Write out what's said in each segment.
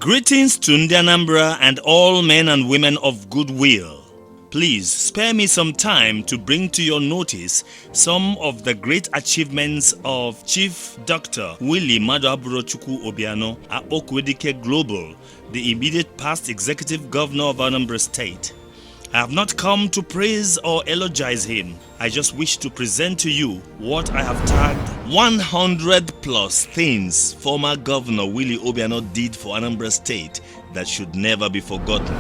Greetings to Anambra and all men and women of goodwill. Please spare me some time to bring to your notice some of the great achievements of Chief Dr. WILLIE Obiano at Okwedike Global, the immediate past executive governor of Anambra State. I have not come to praise or eulogize him. I just wish to present to you what I have tagged 100 plus things former Governor WILLIE Obiano did for Anambra State that should never be forgotten.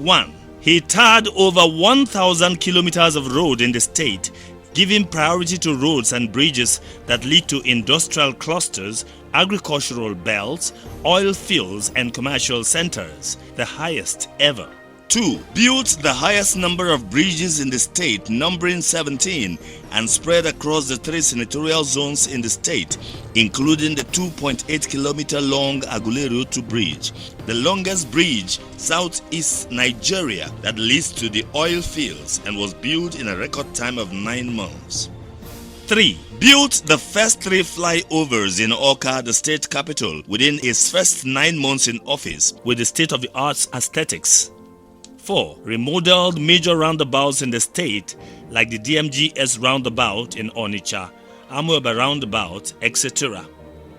1. He tarred over 1,000 kilometers of road in the state, giving priority to roads and bridges that lead to industrial clusters, agricultural belts, oil fields and commercial centers, the highest ever. 2. Built the highest number of bridges in the state, numbering 17, and spread across the 3 senatorial zones in the state, including the 2.8 kilometer long Aguleri Bridge, the longest bridge southeast Nigeria that leads to the oil fields and was built in a record time of 9 months. 3. Built the first 3 flyovers in Awka, the state capital, within his first 9 months in office with the state-of-the-art aesthetics. 4. Remodeled major roundabouts in the state like the DMGS roundabout in Onitsha, Amoeba roundabout, etc.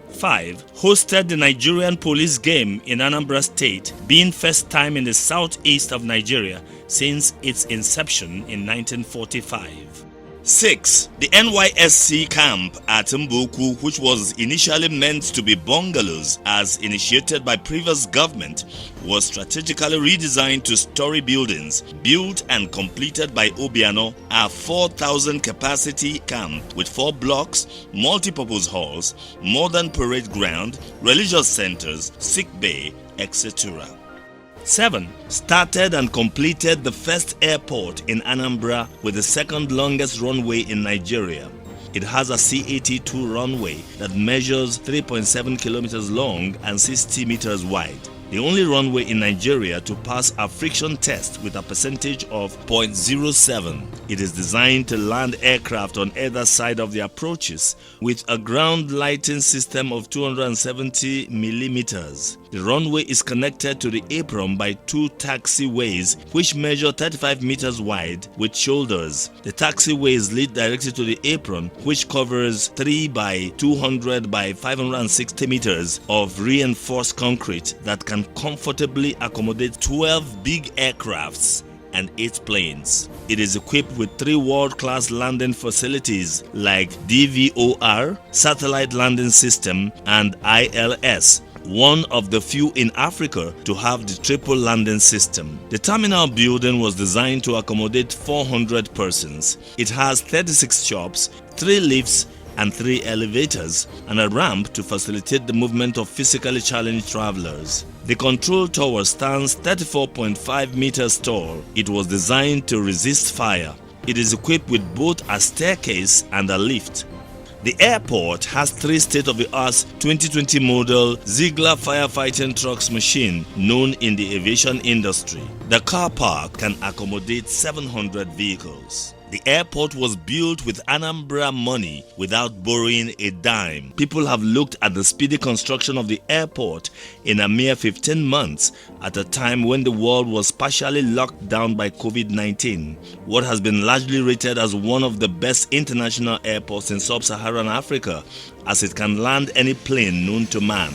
5. Hosted the Nigerian police game in Anambra State, being first time in the southeast of Nigeria since its inception in 1945. 6. The NYSC camp at Mboku, which was initially meant to be bungalows as initiated by previous government, was strategically redesigned to story buildings, built and completed by Obiano, a 4,000 capacity camp with 4 blocks, multi-purpose halls, modern parade ground, religious centers, sick bay, etc. 7. Started and completed the first airport in Anambra with the second longest runway in Nigeria. It has a CAT-2 runway that measures 3.7 kilometers long and 60 meters wide. The only runway in Nigeria to pass a friction test with a percentage of 0.07. It is designed to land aircraft on either side of the approaches with a ground lighting system of 270 millimeters. The runway is connected to the apron by 2 taxiways which measure 35 meters wide with shoulders. The taxiways lead directly to the apron, which covers 3 by 200 by 560 meters of reinforced concrete that can comfortably accommodate 12 big aircrafts and 8 planes. It is equipped with 3 world-class landing facilities like DVOR, Satellite Landing System, and ILS, one of the few in Africa to have the triple landing system. The terminal building was designed to accommodate 400 persons. It has 36 shops, 3 lifts, and 3 elevators, and a ramp to facilitate the movement of physically challenged travelers. The control tower stands 34.5 meters tall. It was designed to resist fire. It is equipped with both a staircase and a lift. The airport has 3 state-of-the-art 2020 model Ziegler firefighting trucks machine known in the aviation industry. The car park can accommodate 700 vehicles. The airport was built with Anambra money without borrowing a dime. People have looked at the speedy construction of the airport in a mere 15 months at a time when the world was partially locked down by COVID-19. What has been largely rated as one of the best international airports in sub-Saharan Africa, as it can land any plane known to man.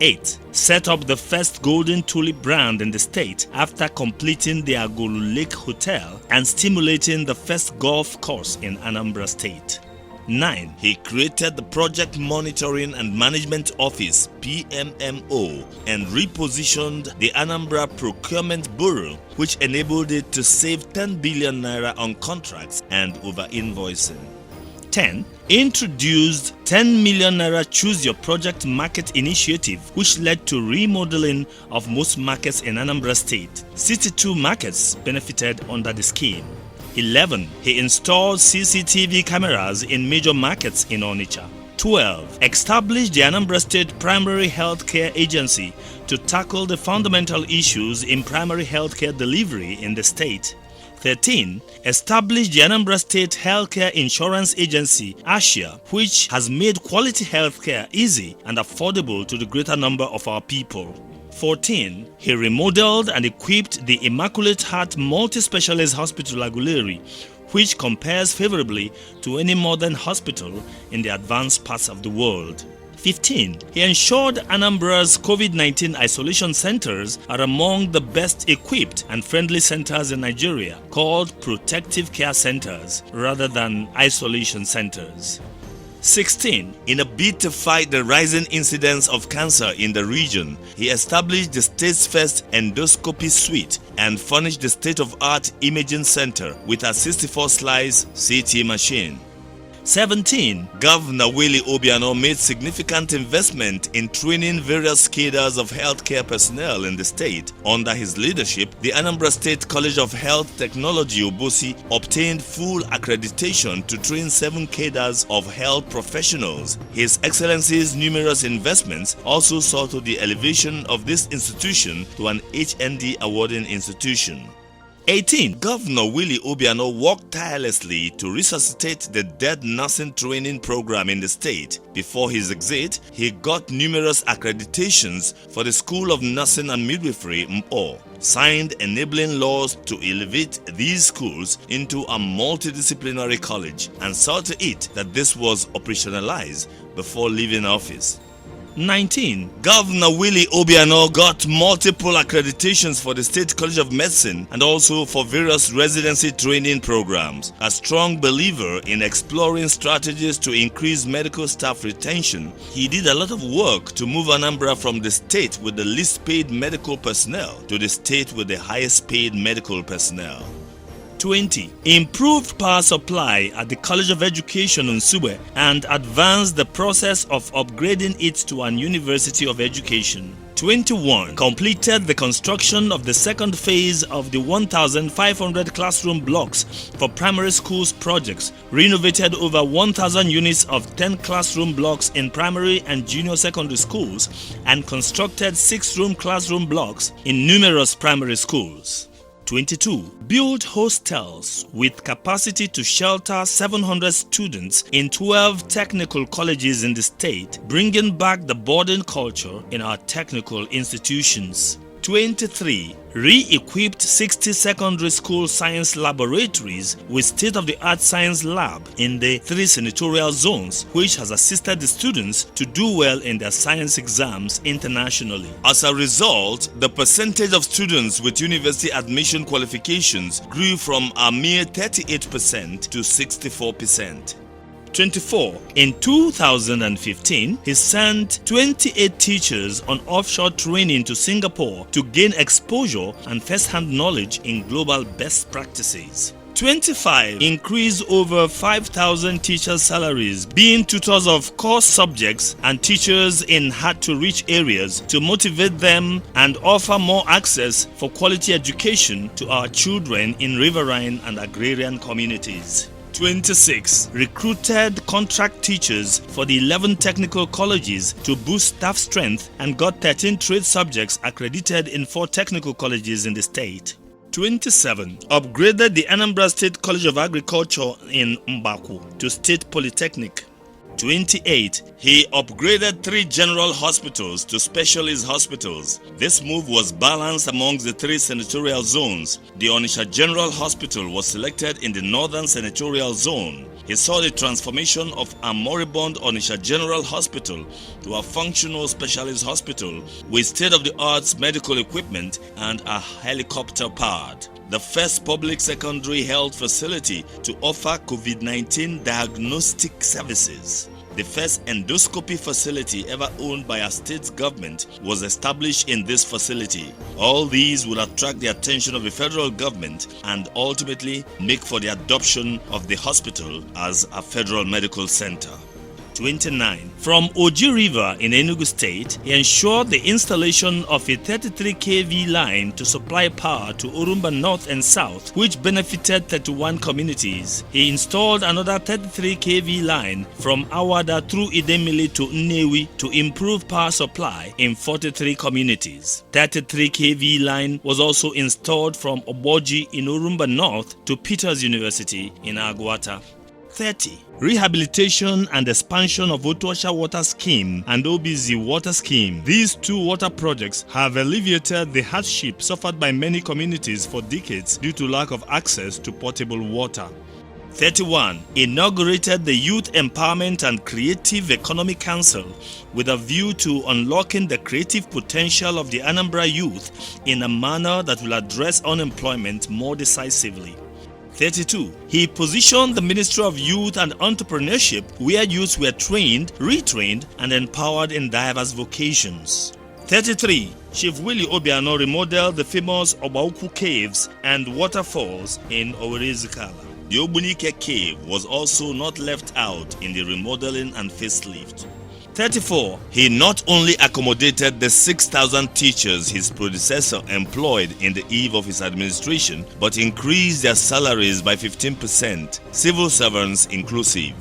8. Set up the first Golden Tulip brand in the state after completing the Agolu Lake Hotel and stimulating the first golf course in Anambra State. 9. He created the Project Monitoring and Management Office (PMMO) and repositioned the Anambra Procurement Bureau, which enabled it to save 10 billion naira on contracts and over-invoicing. 10. Introduced 10 million naira Choose Your Project Market initiative, which led to remodeling of most markets in Anambra State. 62 markets benefited under the scheme. 11. He installed CCTV cameras in major markets in Onitsha. 12. Established the Anambra State Primary Health Care Agency to tackle the fundamental issues in primary health care delivery in the state. 13. Establish the Anambra State Healthcare Insurance Agency, ASHA, which has made quality healthcare easy and affordable to the greater number of our people. 14. He remodeled and equipped the Immaculate Heart Multi-Specialist Hospital Aguleri, which compares favorably to any modern hospital in the advanced parts of the world. 15. He ensured Anambra's COVID-19 isolation centers are among the best equipped and friendly centers in Nigeria, called protective care centers rather than isolation centers. 16. In a bid to fight the rising incidence of cancer in the region, he established the state's first endoscopy suite and furnished the state-of-art imaging center with a 64-slice CT machine. 17. Governor Willie Obiano made significant investment in training various cadres of healthcare personnel in the state. Under his leadership, the Anambra State College of Health Technology Obosi obtained full accreditation to train 7 cadres of health professionals. His Excellency's numerous investments also saw to the elevation of this institution to an HND awarding institution. 18. Governor Willie Obiano worked tirelessly to resuscitate the dead nursing training program in the state. Before his exit, he got numerous accreditations for the School of Nursing and Midwifery (MO), signed enabling laws to elevate these schools into a multidisciplinary college, and saw to it that this was operationalized before leaving office. 19. Governor Willie Obiano got multiple accreditations for the State College of Medicine and also for various residency training programs. A strong believer in exploring strategies to increase medical staff retention, he did a lot of work to move Anambra from the state with the least paid medical personnel to the state with the highest paid medical personnel. 20. Improved power supply at the College of Education Nsugbe and advanced the process of upgrading it to an University of Education. 21. Completed the construction of the second phase of the 1,500 classroom blocks for primary schools projects, renovated over 1,000 units of 10 classroom blocks in primary and junior secondary schools, and constructed 6-room classroom blocks in numerous primary schools. 22. Build hostels with capacity to shelter 700 students in 12 technical colleges in the state, bringing back the boarding culture in our technical institutions. 23. Re-equipped 60 secondary school science laboratories with state-of-the-art science lab in the 3 senatorial zones, which has assisted the students to do well in their science exams internationally. As a result, the percentage of students with university admission qualifications grew from a mere 38% to 64%. 24. In 2015, he sent 28 teachers on offshore training to Singapore to gain exposure and first-hand knowledge in global best practices. 25. Increase over 5,000 teachers' salaries, being tutors of core subjects and teachers in hard-to-reach areas to motivate them and offer more access for quality education to our children in riverine and agrarian communities. 26. Recruited contract teachers for the 11 technical colleges to boost staff strength and got 13 trade subjects accredited in 4 technical colleges in the state. 27. Upgraded the Anambra State College of Agriculture in Mbaku to State Polytechnic. 28. He upgraded 3 general hospitals to specialist hospitals. This move was balanced amongst the 3 senatorial zones. The Onitsha General Hospital was selected in the northern senatorial zone. He saw the transformation of a moribund Onitsha General Hospital to a functional specialist hospital with state-of-the-art medical equipment and a helicopter pad. The first public secondary health facility to offer COVID-19 diagnostic services. The first endoscopy facility ever owned by a state government was established in this facility. All these will attract the attention of the federal government and ultimately make for the adoption of the hospital as a federal medical center. 29. From Oji River in Enugu State, he ensured the installation of a 33 kV line to supply power to Orumba North and South, which benefited 31 communities. He installed another 33 kV line from Awada through Idemili to Nnewi to improve power supply in 43 communities. 33 kV line was also installed from Oboji in Orumba North to Peters University in Agwata. 30. Rehabilitation and expansion of Otuosha Water Scheme and Obizi Water Scheme. These two water projects have alleviated the hardship suffered by many communities for decades due to lack of access to potable water. 31. Inaugurated the Youth Empowerment and Creative Economic Council with a view to unlocking the creative potential of the Anambra youth in a manner that will address unemployment more decisively. 32. He positioned the Ministry of Youth and Entrepreneurship where youths were trained, retrained, and empowered in diverse vocations. 33. Chief Willie Obiano remodeled the famous Obauku Caves and waterfalls in Owerri-Ezekala. The Ogbunike Cave was also not left out in the remodeling and facelift. 34. He not only accommodated the 6,000 teachers his predecessor employed in the eve of his administration, but increased their salaries by 15%, civil servants inclusive.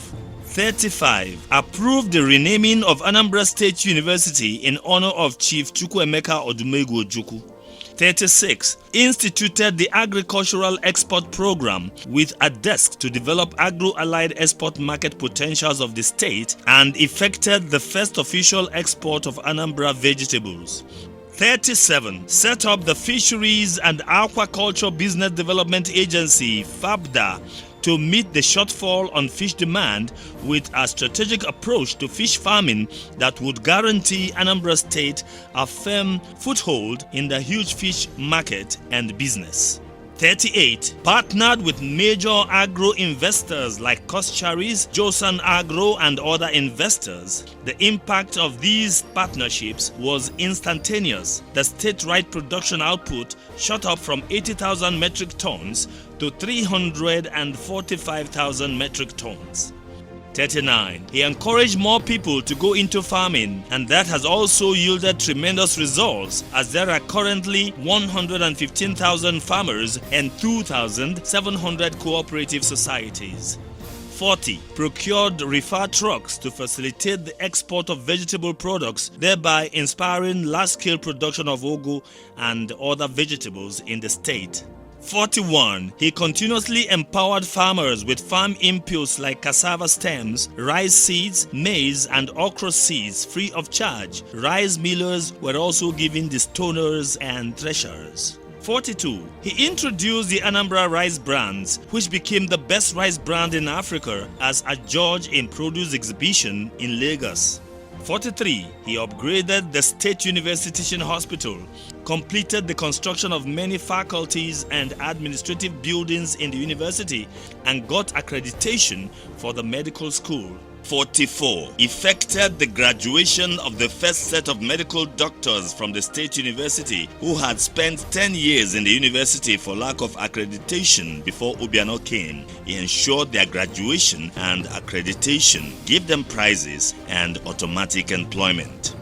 35. Approved the renaming of Anambra State University in honor of Chief Chukwuemeka Odumegwu Ojukwu. 36. Instituted the Agricultural Export Program with a desk to develop agro-allied export market potentials of the state and effected the first official export of Anambra vegetables. 37. Set up the Fisheries and Aquaculture Business Development Agency, FABDA, to meet the shortfall on fish demand with a strategic approach to fish farming that would guarantee Anambra State a firm foothold in the huge fish market and business. 38. Partnered with major agro investors like Koscharis, Josan Agro and other investors. The impact of these partnerships was instantaneous. The state-wide production output shot up from 80,000 metric tons to 345,000 metric tons. 39. He encouraged more people to go into farming, and that has also yielded tremendous results as there are currently 115,000 farmers and 2,700 cooperative societies. 40. Procured reefer trucks to facilitate the export of vegetable products, thereby inspiring large-scale production of ugu and other vegetables in the state. 41. He continuously empowered farmers with farm inputs like cassava stems, rice seeds, maize and okra seeds free of charge. Rice millers were also given the stoners and threshers. 42. He introduced the Anambra rice brands, which became the best rice brand in Africa as a judge in produce exhibition in Lagos. 43. He upgraded the State University Teaching Hospital, completed the construction of many faculties and administrative buildings in the university, and got accreditation for the medical school. 44. Effected the graduation of the first set of medical doctors from the State University who had spent 10 years in the university for lack of accreditation before Obiano came. He ensured their graduation and accreditation, gave them prizes and automatic employment.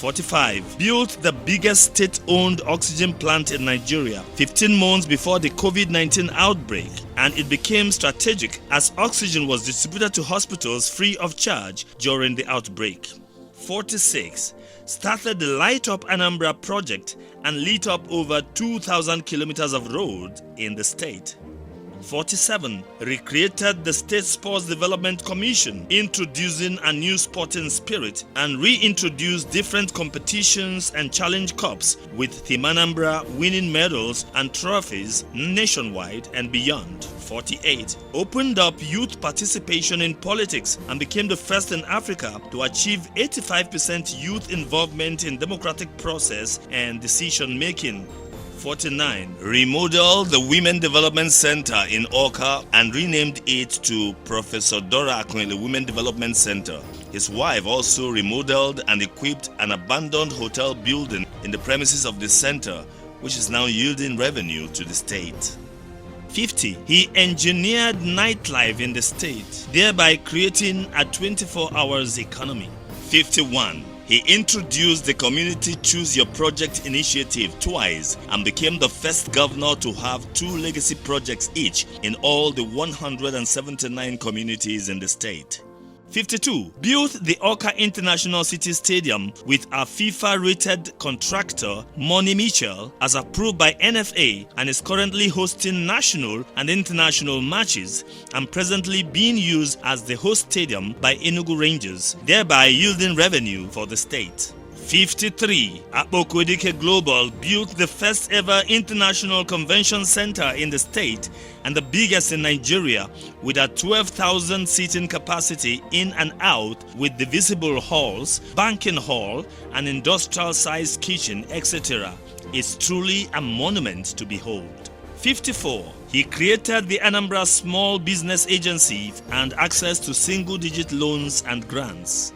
45. Built the biggest state-owned oxygen plant in Nigeria 15 months before the COVID-19 outbreak, and it became strategic as oxygen was distributed to hospitals free of charge during the outbreak. 46. Started the Light Up Anambra project and lit up over 2,000 kilometers of road in the state. 47. Recreated the State Sports Development Commission, introducing a new sporting spirit, and reintroduced different competitions and challenge cups with Team Anambra winning medals and trophies nationwide and beyond. 48. Opened up youth participation in politics and became the first in Africa to achieve 85% youth involvement in democratic process and decision making. 49. Remodeled the Women Development Center in Awka and renamed it to Professor Dora Akunle Women Development Center. His wife also remodeled and equipped an abandoned hotel building in the premises of the center, which is now yielding revenue to the state. 50. He engineered nightlife in the state, thereby creating a 24 hours economy. 51. He introduced the Community Choose Your Project initiative twice and became the first governor to have 2 legacy projects each in all the 179 communities in the state. 52. Built the Awka International City Stadium with a FIFA-rated contractor, Money Mitchell, as approved by NFA, and is currently hosting national and international matches and presently being used as the host stadium by Enugu Rangers, thereby yielding revenue for the state. 53. Akpokwedike Global built the first ever international convention center in the state and the biggest in Nigeria, with a 12,000 seating capacity in and out, with divisible halls, banking hall, an industrial-sized kitchen, etc. It's truly a monument to behold. 54. He created the Anambra Small Business Agency and access to single-digit loans and grants.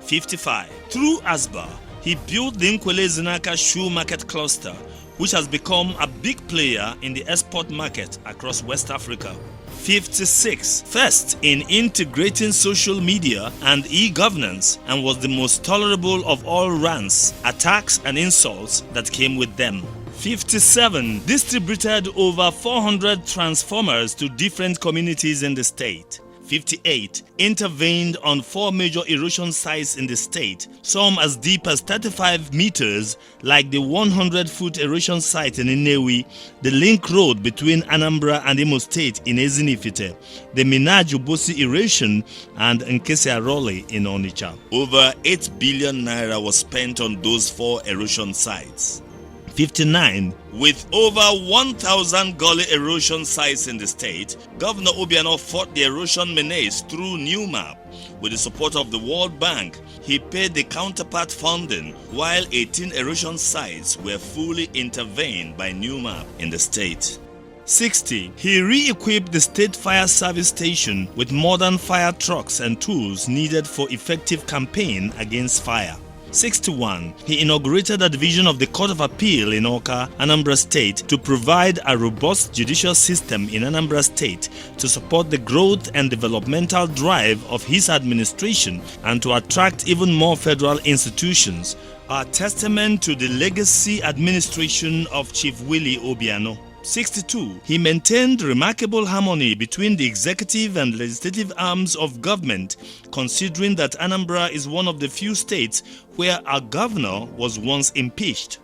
55. Through ASBA, he built the Nkwele Zinaka Shoe Market Cluster, which has become a big player in the export market across West Africa. 56. First in integrating social media and e-governance, and was the most tolerable of all rants, attacks and insults that came with them. 57. Distributed over 400 transformers to different communities in the state. 58. Intervened on 4 major erosion sites in the state, some as deep as 35 meters, like the 100-foot erosion site in Nnewi, the link road between Anambra and Imo State in Ezinifite, the Minaj-Ubosi erosion, and Nkesi Arole in Onitsha. Over 8 billion naira was spent on those 4 erosion sites. 59. With over 1,000 gully erosion sites in the state, Governor Obiano fought the erosion menace through new map. With the support of the World Bank, he paid the counterpart funding, while 18 erosion sites were fully intervened by new map in the state. 60. He re-equipped the State Fire Service Station with modern fire trucks and tools needed for effective campaign against fire. 61. He inaugurated a division of the Court of Appeal in Awka, Anambra State, to provide a robust judicial system in Anambra State to support the growth and developmental drive of his administration and to attract even more federal institutions, a testament to the legacy administration of Chief Willie Obiano. 62. He maintained remarkable harmony between the executive and legislative arms of government, considering that Anambra is one of the few states where a governor was once impeached.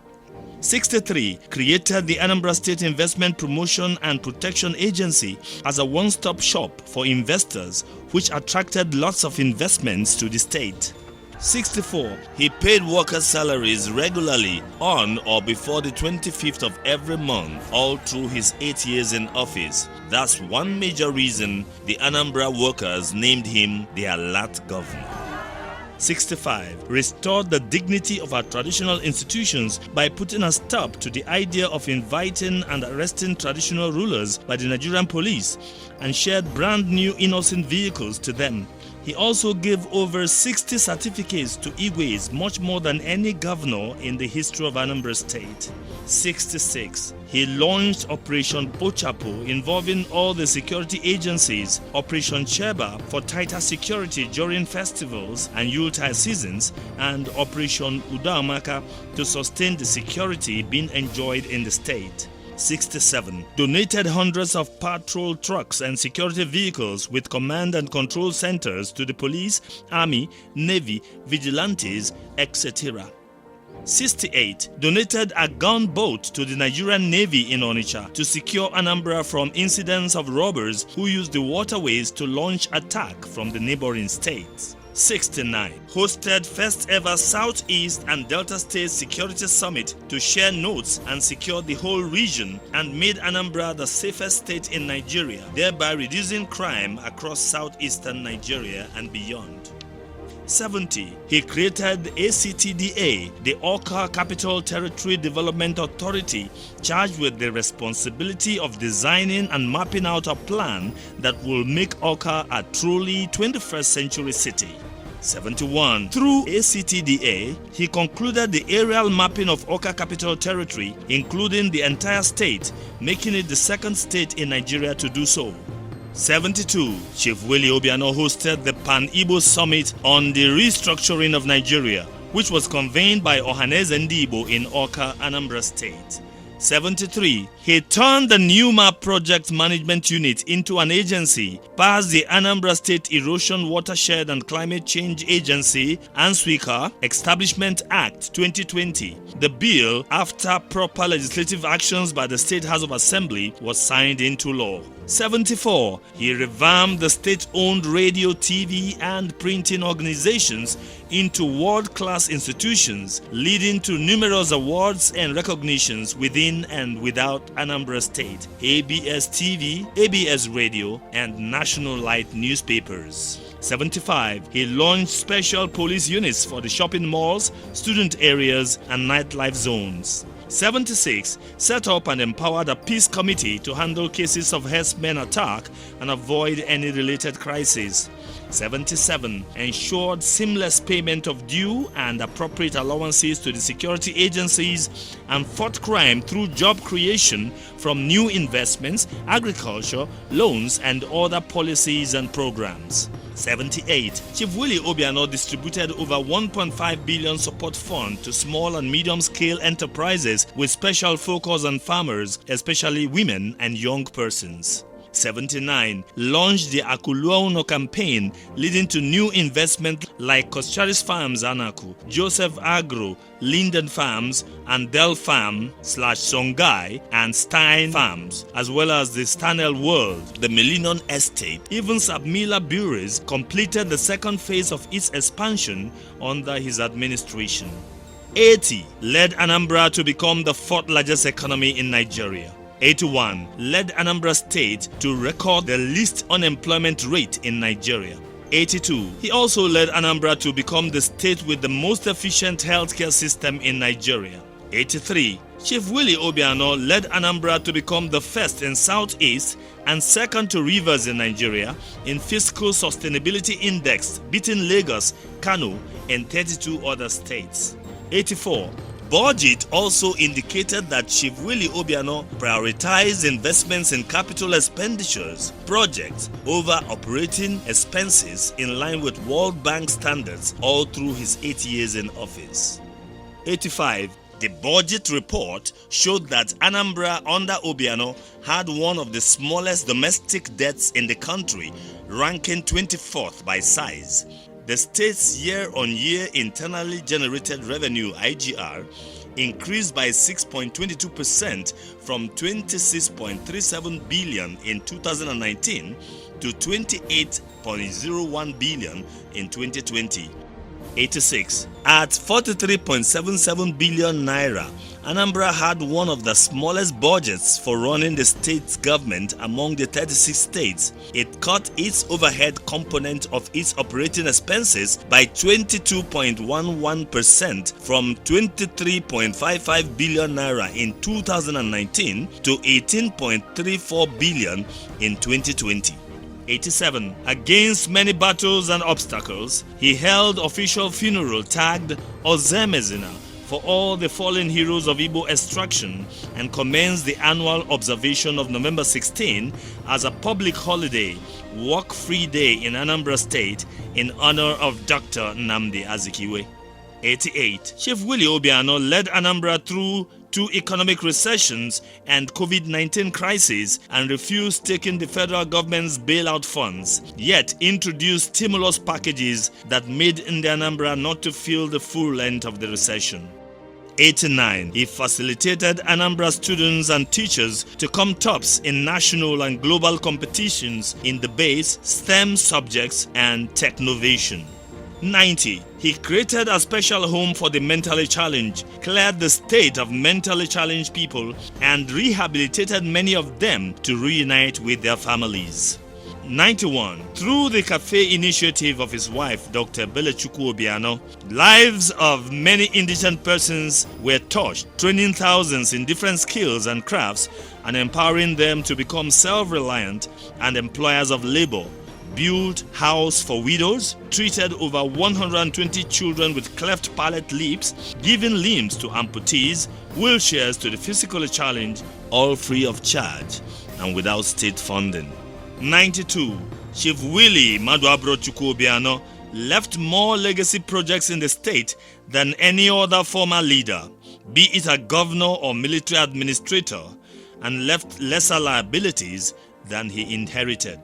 63. Created the Anambra State Investment Promotion and Protection Agency as a one-stop shop for investors, which attracted lots of investments to the state. 64. He paid workers' salaries regularly on or before the 25th of every month all through his 8 years in office. That's one major reason the Anambra workers named him the alert governor. 65. Restored the dignity of our traditional institutions by putting a stop to the idea of inviting and arresting traditional rulers by the Nigerian police, and shared brand new innocent vehicles to them. He also gave over 60 certificates to Igwes, much more than any governor in the history of Anambra State. 66. He launched Operation Pochapo, involving all the security agencies, Operation Cheba for tighter security during festivals and Yuletide seasons, and Operation Udamaka to sustain the security being enjoyed in the state. 67. Donated hundreds of patrol trucks and security vehicles with command and control centers to the police, army, navy, vigilantes, etc. 68. Donated a gunboat to the Nigerian Navy in Onitsha to secure Anambra from incidents of robbers who used the waterways to launch attack from the neighboring states. 69. Hosted first ever Southeast and Delta State Security Summit to share notes and secure the whole region, and made Anambra the safest state in Nigeria, thereby reducing crime across southeastern Nigeria and beyond. 70. He created the ACTDA, the Awka Capital Territory Development Authority, charged with the responsibility of designing and mapping out a plan that will make Awka a truly 21st century city. 71. Through ACTDA, he concluded the aerial mapping of Awka Capital Territory, including the entire state, making it the second state in Nigeria to do so. 72. Chief Willie Obiano hosted the Pan-Igbo Summit on the restructuring of Nigeria, which was convened by Ohaneze Ndi Igbo in Awka, Anambra State. 73. He turned the New Map Project Management Unit into an agency, passed the Anambra State Erosion Watershed and Climate Change Agency (ANSWICA) Establishment Act 2020. The bill, after proper legislative actions by the State House of Assembly, was signed into law. 74. He revamped the state-owned radio, TV, and printing organizations into world-class institutions, leading to numerous awards and recognitions within and without Anambra State, ABS TV, ABS Radio, and National Light newspapers. 75. He launched special police units for the shopping malls, student areas, and nightlife zones. 76. Set up and empowered a peace committee to handle cases of herdsmen attack and avoid any related crises. 77. Ensured seamless payment of due and appropriate allowances to the security agencies and fought crime through job creation from new investments, agriculture, loans, and other policies and programs. 78. Chief Willie Obiano distributed over 1.5 billion support fund to small and medium-scale enterprises with special focus on farmers, especially women and young persons. 79. Launched the Akuluauno campaign, leading to new investment like Koscharis Farms Anaku, Joseph Agro, Linden Farms, and Dell Farm / Songhai and Stein Farms, as well as the Stanel World, the Millennium Estate. Even Sabmila Breweries completed the second phase of its expansion under his administration. 80. Led Anambra to become the fourth largest economy in Nigeria. 81. Led Anambra State to record the least unemployment rate in Nigeria. 82. He also led Anambra to become the state with the most efficient healthcare system in Nigeria. 83. Chief Willie Obiano led Anambra to become the first in Southeast and second to Rivers in Nigeria in Fiscal Sustainability Index, beating Lagos, Kano, and 32 other states. 84. Budget also indicated that Chief Willie Obiano prioritized investments in capital expenditures projects over operating expenses in line with World Bank standards all through his 8 years in office. 85. The budget report showed that Anambra under Obiano had one of the smallest domestic debts in the country, ranking 24th by size. The state's year-on-year internally generated revenue (IGR) increased by 6.22% from 26.37 billion in 2019 to 28.01 billion in 2020. 86. At 43.77 billion naira, Anambra had one of the smallest budgets for running the state's government among the 36 states. It cut its overhead component of its operating expenses by 22.11% from 23.55 billion naira in 2019 to 18.34 billion in 2020. 87. Against many battles and obstacles, he held official funeral tagged Ozemezina for all the fallen heroes of Igbo extraction and commenced the annual observation of November 16 as a public holiday, work-free day in Anambra State in honor of Dr. Nnamdi Azikiwe. 88. Chief Willie Obiano led Anambra through 2 economic recessions and COVID-19 crisis and refused taking the federal government's bailout funds, yet introduced stimulus packages that made Anambra not to feel the full length of the recession. 89. He facilitated Anambra students and teachers to come tops in national and global competitions in the base, STEM subjects, and technovation. 90. He created a special home for the mentally challenged, cleared the state of mentally challenged people, and rehabilitated many of them to reunite with their families. 91. Through the cafe initiative of his wife, Dr. Belechukwu Obiano, lives of many indigent persons were touched, training thousands in different skills and crafts and empowering them to become self-reliant and employers of labor, built house for widows, treated over 120 children with cleft palate lips, given limbs to amputees, wheelchairs to the physically challenged, all free of charge and without state funding. 92. Chief Willie Obiano left more legacy projects in the state than any other former leader, be it a governor or military administrator, and left lesser liabilities than he inherited.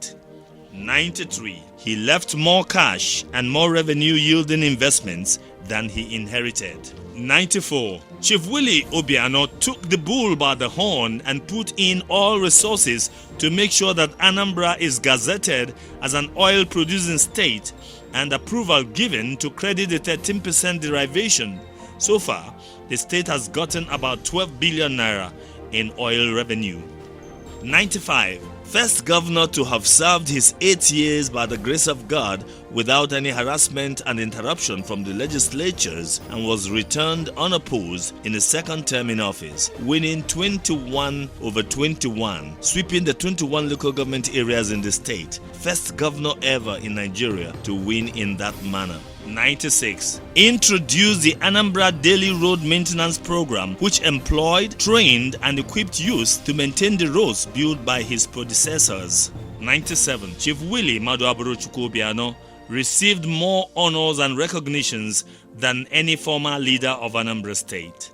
93. He left more cash and more revenue yielding investments than he inherited. 94. Chief Willie Obiano took the bull by the horn and put in all resources to make sure that Anambra is gazetted as an oil producing state and approval given to credit the 13% derivation. So far, the state has gotten about 12 billion naira in oil revenue. 95. First governor to have served his 8 years by the grace of God without any harassment and interruption from the legislatures, and was returned unopposed in his second term in office, winning 21 over 21, sweeping the 21 local government areas in the state. First governor ever in Nigeria to win in that manner. 96. Introduced the Anambra Daily Road Maintenance Program, which employed, trained, and equipped youths to maintain the roads built by his predecessors. 97. Chief Willie Obiano received more honors and recognitions than any former leader of Anambra State.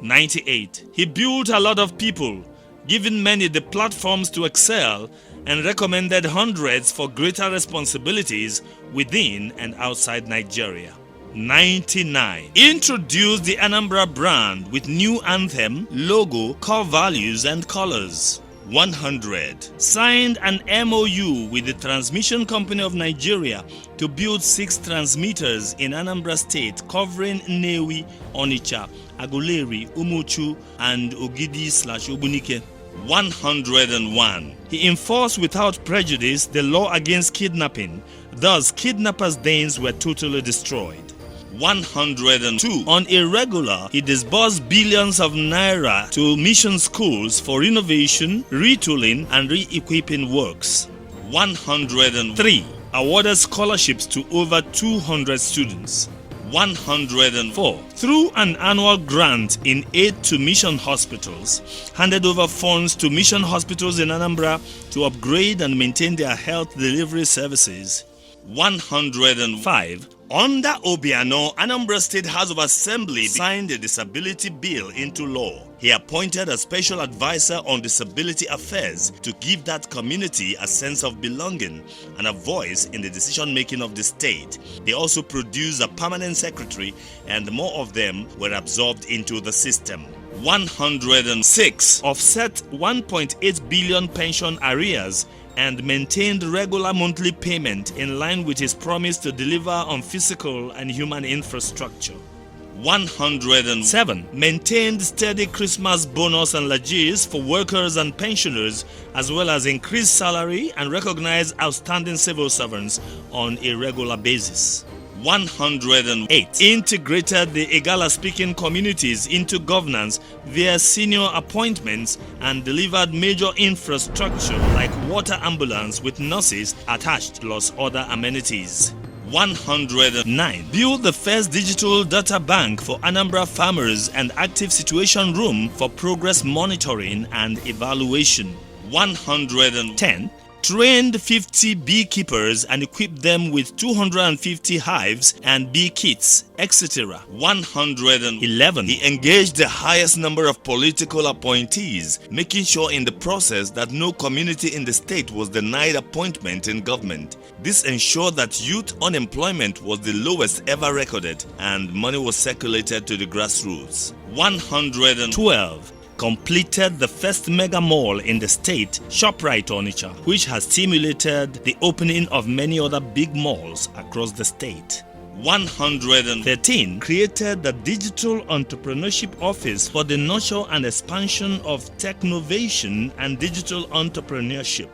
98. He built a lot of people, giving many the platforms to excel, and recommended hundreds for greater responsibilities within and outside Nigeria. 99. Introduced the Anambra brand with new anthem, logo, core values and colors. 100. Signed an MOU with the Transmission Company of Nigeria to build 6 transmitters in Anambra State covering Nnewi, Onitsha, Aguleri, Umuchu and Ogidi/Obunike. 101. He enforced without prejudice the law against kidnapping. Thus, kidnappers' dens were totally destroyed. 102. On a regular, he disbursed billions of naira to mission schools for renovation, retooling, and re-equipping works. 103. Awarded scholarships to over 200 students. 104. Through an annual grant in aid to mission hospitals, handed over funds to mission hospitals in Anambra to upgrade and maintain their health delivery services. 105. Under Obiano, Anambra State House of Assembly signed the disability bill into law. He appointed a special advisor on disability affairs to give that community a sense of belonging and a voice in the decision-making of the state. They also produced a permanent secretary, and more of them were absorbed into the system. 106. Offset 1.8 billion pension arrears and maintained regular monthly payment in line with his promise to deliver on physical and human infrastructure. 107. Maintained steady Christmas bonus and legacies for workers and pensioners, as well as increased salary and recognized outstanding civil servants on a regular basis. 108. Integrated the Igala-speaking communities into governance via senior appointments and delivered major infrastructure like water ambulance with nurses attached plus other amenities. 109. Built the first digital data bank for Anambra farmers and active situation room for progress monitoring and evaluation. 110. Trained 50 beekeepers and equipped them with 250 hives and bee kits, etc. 111. He engaged the highest number of political appointees, making sure in the process that no community in the state was denied appointment in government. This ensured that youth unemployment was the lowest ever recorded and money was circulated to the grassroots. 112. Completed the first mega mall in the state, ShopRite Onitsha, which has stimulated the opening of many other big malls across the state. 113. Created the Digital Entrepreneurship Office for the nurture and expansion of technovation and digital entrepreneurship.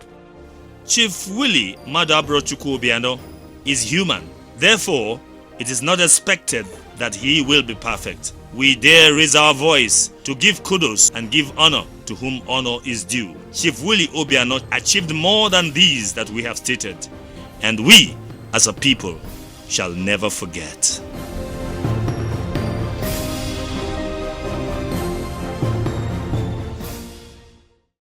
Chief Willie Obiano is human. Therefore, it is not expected that he will be perfect. We dare raise our voice to give kudos and give honor to whom honor is due. Chief Willie Obiano achieved more than these that we have stated. and we as a people shall never forget.